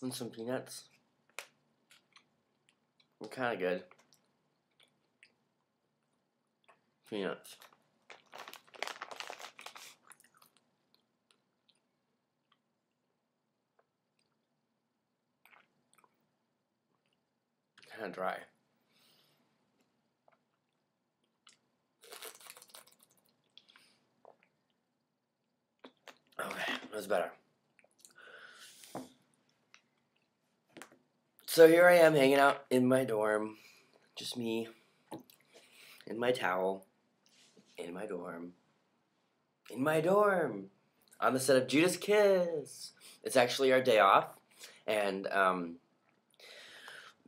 and some peanuts. They're kind of good. Peanuts. Kind of dry. Okay, that's better. So here I am hanging out in my dorm. Just me. In my towel. In my dorm. In my dorm. On the set of Judas Kiss. It's actually our day off. And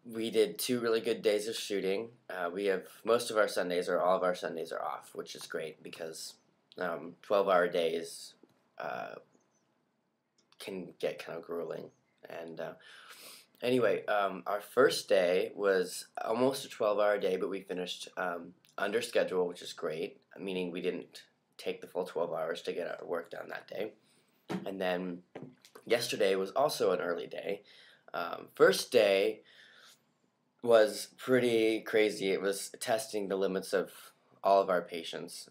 we did 2 really good days of shooting. We have most of our Sundays, or all of our Sundays, are off, which is great because 12-hour days can get kind of grueling. And anyway, our first day was almost a 12-hour day, but we finished under schedule, which is great, meaning we didn't take the full 12 hours to get our work done that day. And then yesterday was also an early day. First day was pretty crazy. It was testing the limits of all of our patients,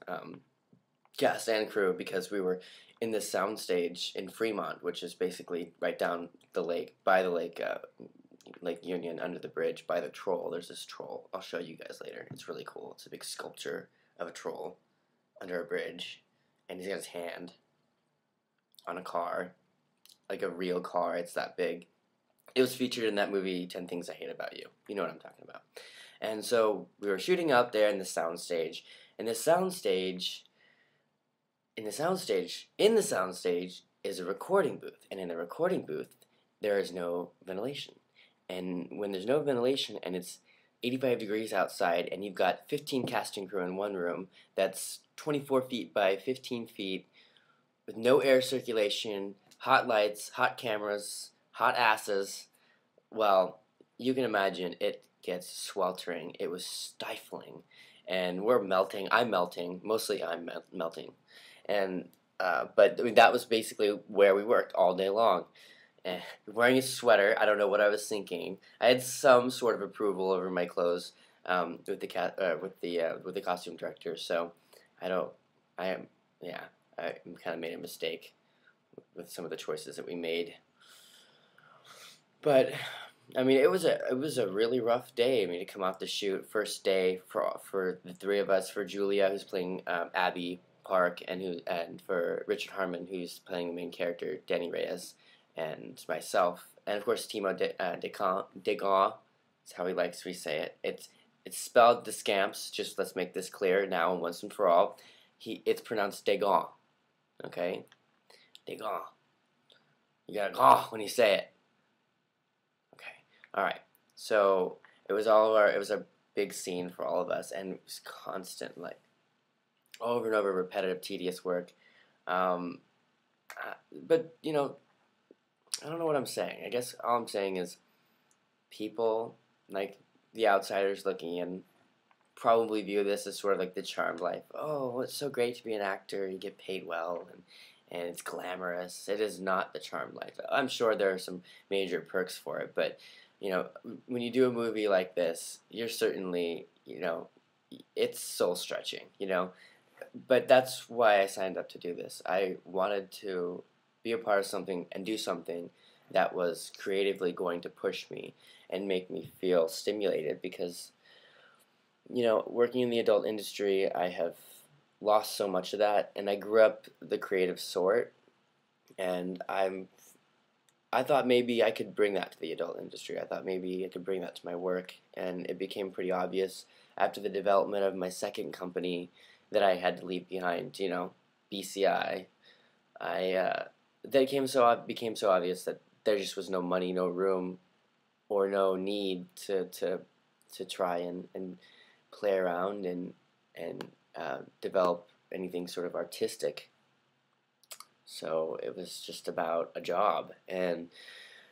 cast and crew, because we were in this soundstage in Fremont, which is basically right down the lake, by the lake, Lake Union, under the bridge, by the troll. There's this troll. I'll show you guys later. It's really cool. It's a big sculpture of a troll under a bridge, and he's got his hand on a car, like a real car. It's that big. It was featured in that movie, 10 Things I Hate About You. You know what I'm talking about. And so we were shooting out there in the soundstage, and the soundstage is a recording booth, and in the recording booth there is no ventilation. And when there's no ventilation and it's 85 degrees outside and you've got 15 casting crew in one room that's 24 feet by 15 feet with no air circulation, hot lights, hot cameras, hot asses, well, you can imagine it gets sweltering. It was stifling, and we're melting. I'm melting. Mostly I'm melting. And but I mean, that was basically where we worked all day long. Wearing a sweater, I don't know what I was thinking. I had some sort of approval over my clothes with the costume director. So I kind of made a mistake with some of the choices that we made. But I mean, it was a really rough day. I mean, to come off the shoot, first day for the 3 of us, for Julia, who's playing Abby Park, and for Richard Harmon, who's playing the main character, Danny Reyes, and myself, and of course Timo Degon is how he likes we say it. It's spelled Descamps. Just let's make this clear now and once and for all. It's pronounced Degon. Okay, Degon. You gotta go when you say it. Okay. All right. So it was a big scene for all of us, and it was constant, like, over and over, repetitive, tedious work. But you know, I don't know what I'm saying. I guess all I'm saying is people, like the outsiders looking in, probably view this as sort of like the charmed life. Oh, it's so great to be an actor. You get paid well, and it's glamorous. It is not the charmed life. I'm sure there are some major perks for it, but you know, when you do a movie like this, you're certainly, you know, it's soul stretching, you know. But that's why I signed up to do this. I wanted to be a part of something and do something that was creatively going to push me and make me feel stimulated, because, you know, working in the adult industry, I have lost so much of that, and I grew up the creative sort, and I thought maybe I could bring that to the adult industry. I thought maybe I could bring that to my work, and it became pretty obvious after the development of my second company that I had to leave behind, you know, BCI. That became so obvious that there just was no money, no room, or no need to try and play around and develop anything sort of artistic. So it was just about a job, and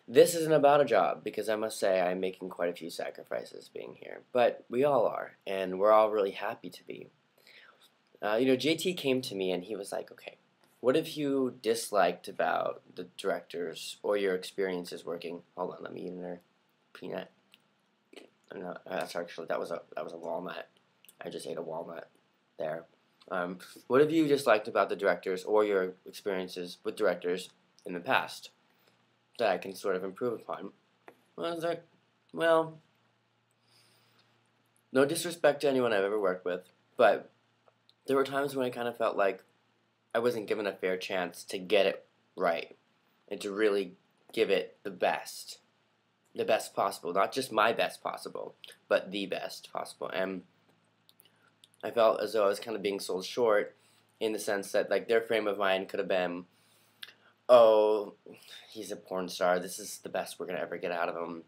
this isn't about a job, because I must say I'm making quite a few sacrifices being here, but we all are, and we're all really happy to be. You know, JT came to me and he was like, okay, what have you disliked about the directors or your experiences working? Hold on, let me eat another peanut. No, that's actually that was a walnut. I just ate a walnut there. What have you disliked about the directors or your experiences with directors in the past that I can sort of improve upon? Well, no disrespect to anyone I've ever worked with, but there were times when I kind of felt like I wasn't given a fair chance to get it right and to really give it the best possible, not just my best possible, but the best possible. And I felt as though I was kind of being sold short in the sense that, like, their frame of mind could have been, oh, he's a porn star, this is the best we're going to ever get out of him.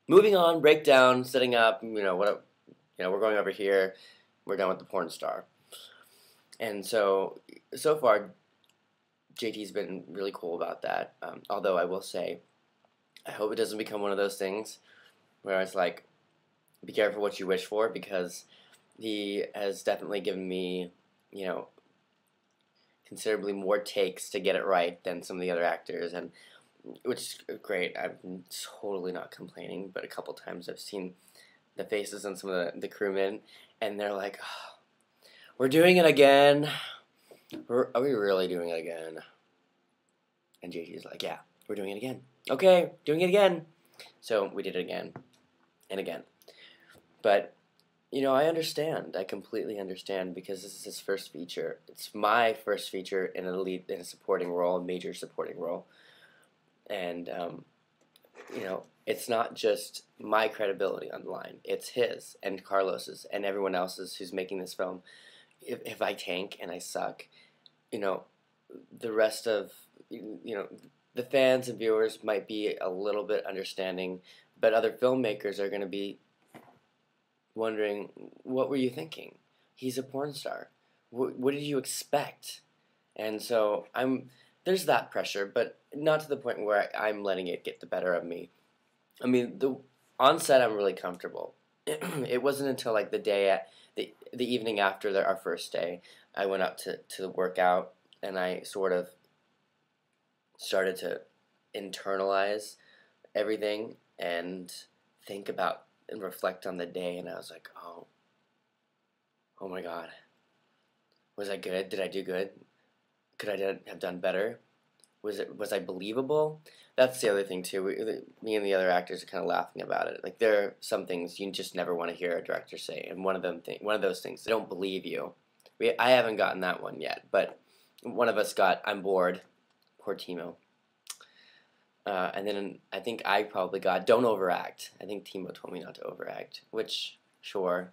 Moving on, breakdown, setting up, we're going over here, we're done with the porn star. And so far, JT's been really cool about that, although I will say, I hope it doesn't become one of those things where it's like, be careful what you wish for, because he has definitely given me, considerably more takes to get it right than some of the other actors, and which is great. I'm totally not complaining, but a couple times I've seen the faces on some of the crewmen, and they're like, oh, we're doing it again. Are we really doing it again? And JT's like, yeah, we're doing it again. Okay, doing it again. So we did it again and again. But, I understand. I completely understand, because this is his first feature. It's my first feature in a supporting role, a major supporting role. And, it's not just my credibility on the line. It's his and Carlos's and everyone else's who's making this film. If I tank and I suck, the rest of, the fans and viewers might be a little bit understanding, but other filmmakers are going to be wondering, what were you thinking? He's a porn star. What did you expect? And so there's that pressure, but not to the point where I'm letting it get the better of me. I mean, on set I'm really comfortable. It wasn't until like the evening after our first day, I went up to the workout, and I sort of started to internalize everything and think about and reflect on the day, and I was like, oh my God, was I good? Did I do good? Could I have done better? Was I believable? That's the other thing too. Me and the other actors are kind of laughing about it. Like, there are some things you just never want to hear a director say, and one of those things, they don't believe you. I haven't gotten that one yet, but one of us got, I'm bored. Poor Timo. And then I think I probably got, don't overact. I think Timo told me not to overact, which, sure,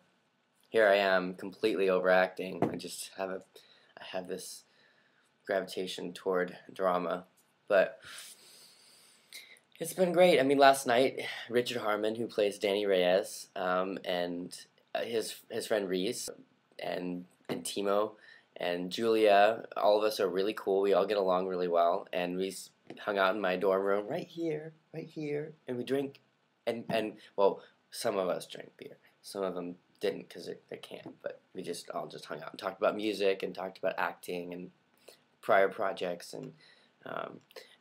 here I am completely overacting. I have this gravitation toward drama, but it's been great. I mean, last night, Richard Harmon, who plays Danny Reyes, and his friend Reese, and Timo, and Julia, all of us are really cool. We all get along really well, and we hung out in my dorm room right here, and we drink, and well, some of us drank beer. Some of them didn't because they can't, but we all just hung out and talked about music and talked about acting and prior projects, and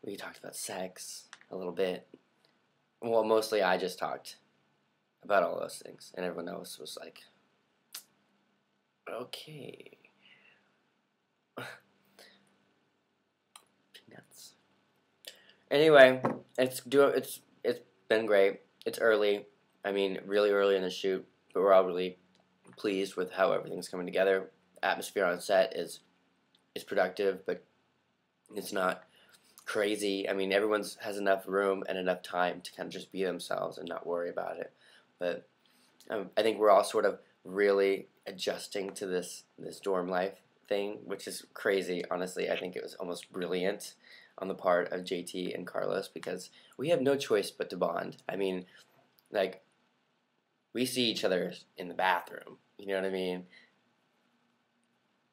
we talked about sex a little bit. Well, mostly I just talked about all those things, and everyone else was like, okay. Peanuts. Anyway, it's been great. It's early. I mean, really early in the shoot, but we're all really pleased with how everything's coming together. Atmosphere on set is productive, but it's not crazy. I mean, everyone has enough room and enough time to kind of just be themselves and not worry about it. But I think we're all sort of really adjusting to this dorm life thing, which is crazy. Honestly, I think it was almost brilliant on the part of JT and Carlos, because we have no choice but to bond. I mean, like, we see each other in the bathroom. You know what I mean?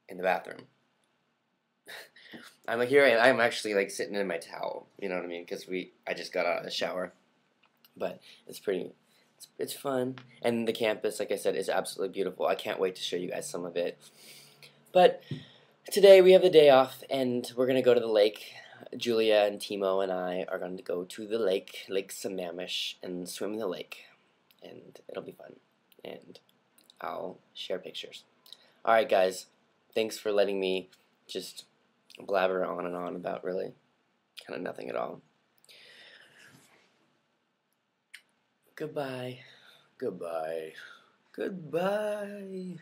In the bathroom. I'm like, here I'm actually like sitting in my towel. You know what I mean? Because I just got out of the shower. But it's fun. And the campus, like I said, is absolutely beautiful. I can't wait to show you guys some of it. But today we have the day off, and we're gonna go to the lake. Julia and Timo and I are going to go to the lake, Lake Sammamish, and swim in the lake, and it'll be fun, and I'll share pictures. Alright guys, thanks for letting me just blabber on and on about really kind of nothing at all. Goodbye. Goodbye. Goodbye.